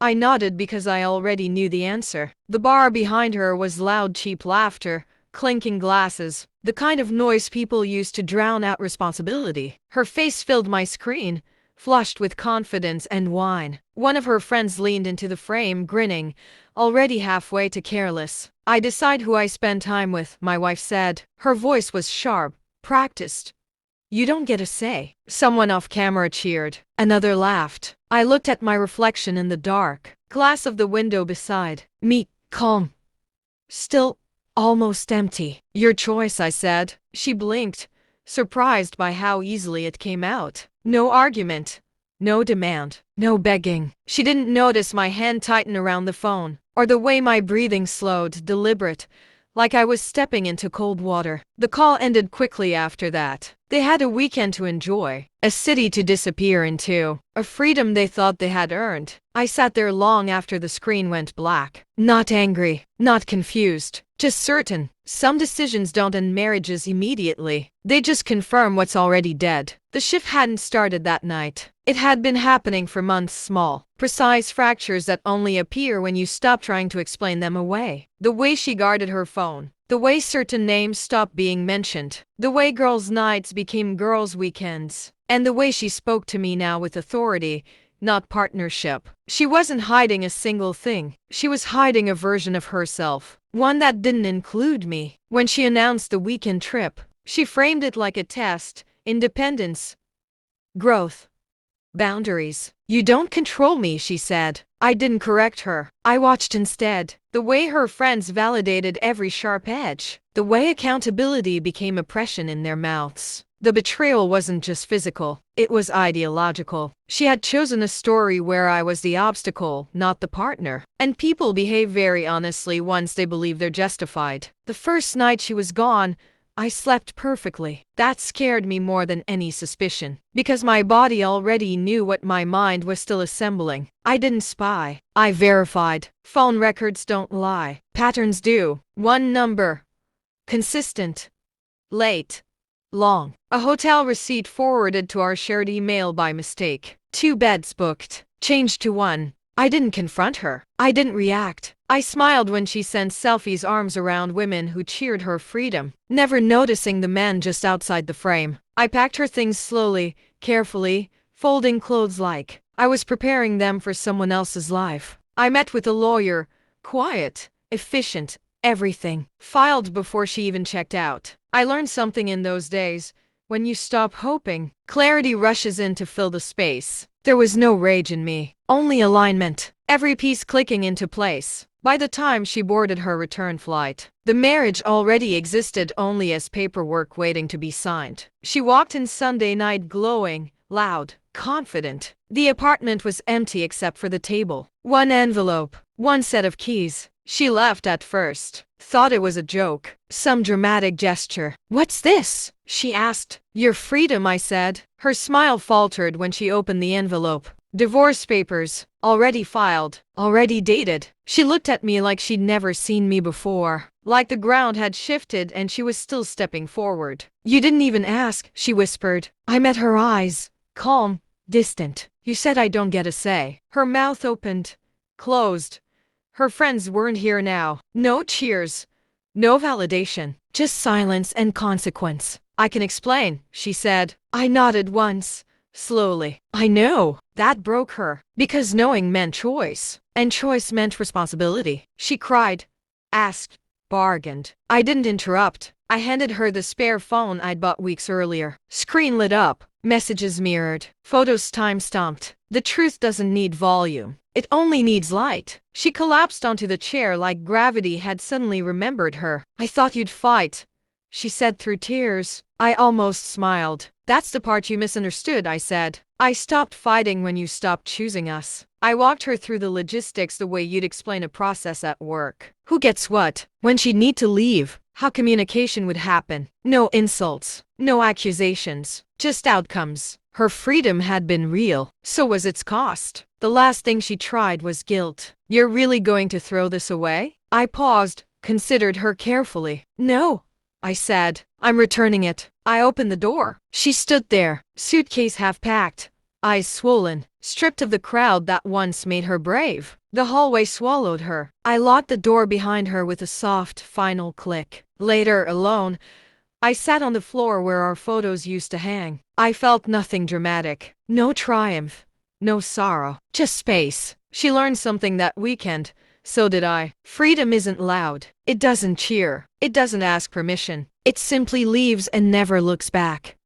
I nodded because I already knew the answer. The bar behind her was loud, cheap laughter, clinking glasses, the kind of noise people use to drown out responsibility. Her face filled my screen, flushed with confidence and wine. One of her friends leaned into the frame, grinning, already halfway to careless. I decide who I spend time with, my wife said. Her voice was sharp, practiced. You don't get a say. Someone off camera cheered. Another laughed. I looked at my reflection in the dark glass of the window beside me, calm, still, almost empty. Your choice, I said. She blinked, surprised by how easily it came out. No argument, no demand, no begging. She didn't notice my hand tighten around the phone, or the way my breathing slowed, deliberate, like I was stepping into cold water. The call ended quickly after that. They had a weekend to enjoy, a city to disappear into, a freedom they thought they had earned. I sat there long after the screen went black. Not angry, not confused, just certain. Some decisions don't end marriages immediately. They just confirm what's already dead. The shift hadn't started that night. It had been happening for months, small, precise fractures that only appear when you stop trying to explain them away. The way she guarded her phone, the way certain names stopped being mentioned, the way girls' nights became girls' weekends, and the way she spoke to me now with authority, not partnership. She wasn't hiding a single thing. She was hiding a version of herself, one that didn't include me. When she announced the weekend trip, she framed it like a test: independence, growth, boundaries. You don't control me, she said. I didn't correct her. I watched instead. The way her friends validated every sharp edge. The way accountability became oppression in their mouths. The betrayal wasn't just physical, it was ideological. She had chosen a story where I was the obstacle, not the partner. And people behave very honestly once they believe they're justified. The first night she was gone, I slept perfectly. That scared me more than any suspicion, because my body already knew what my mind was still assembling. I didn't spy. I verified. Phone records don't lie. Patterns do. One number. Consistent. Late. Long. A hotel receipt forwarded to our shared email by mistake. 2 beds booked. Changed to 1. I didn't confront her. I didn't react. I smiled when she sent selfies, arms around women who cheered her freedom, never noticing the man just outside the frame. I packed her things slowly, carefully, folding clothes like I was preparing them for someone else's life. I met with a lawyer, quiet, efficient, everything filed before she even checked out. I learned something in those days. When you stop hoping, clarity rushes in to fill the space. There was no rage in me, only alignment, every piece clicking into place. By the time she boarded her return flight, the marriage already existed only as paperwork waiting to be signed. She walked in Sunday night glowing, loud, confident. The apartment was empty except for the table. 1 envelope, 1 set of keys. She laughed at first, thought it was a joke, some dramatic gesture. What's this? She asked. Your freedom, I said. Her smile faltered when she opened the envelope. Divorce papers, already filed, already dated. She looked at me like she'd never seen me before, like the ground had shifted and she was still stepping forward. You didn't even ask, she whispered. I met her eyes, calm, distant. You said I don't get a say. Her mouth opened, closed. Her friends weren't here now. No cheers, no validation, just silence and consequence. I can explain, she said. I nodded once, slowly. I know. That broke her, because knowing meant choice, and choice meant responsibility. She cried, asked, bargained. I didn't interrupt. I handed her the spare phone I'd bought weeks earlier. Screen lit up, messages mirrored, photos time-stamped. The truth doesn't need volume. It only needs light. She collapsed onto the chair like gravity had suddenly remembered her. I thought you'd fight, she said through tears. I almost smiled. That's the part you misunderstood, I said. I stopped fighting when you stopped choosing us. I walked her through the logistics the way you'd explain a process at work. Who gets what? When she'd need to leave? How communication would happen? No insults, no accusations, just outcomes. Her freedom had been real, so was its cost. The last thing she tried was guilt. You're really going to throw this away? I paused, considered her carefully. No, I said. I'm returning it. I opened the door. She stood there, suitcase half packed, eyes swollen, stripped of the crowd that once made her brave. The hallway swallowed her. I locked the door behind her with a soft, final click. Later, alone, I sat on the floor where our photos used to hang. I felt nothing dramatic. No triumph. No sorrow. Just space. She learned something that weekend. So did I. Freedom isn't loud. It doesn't cheer. It doesn't ask permission. It simply leaves and never looks back.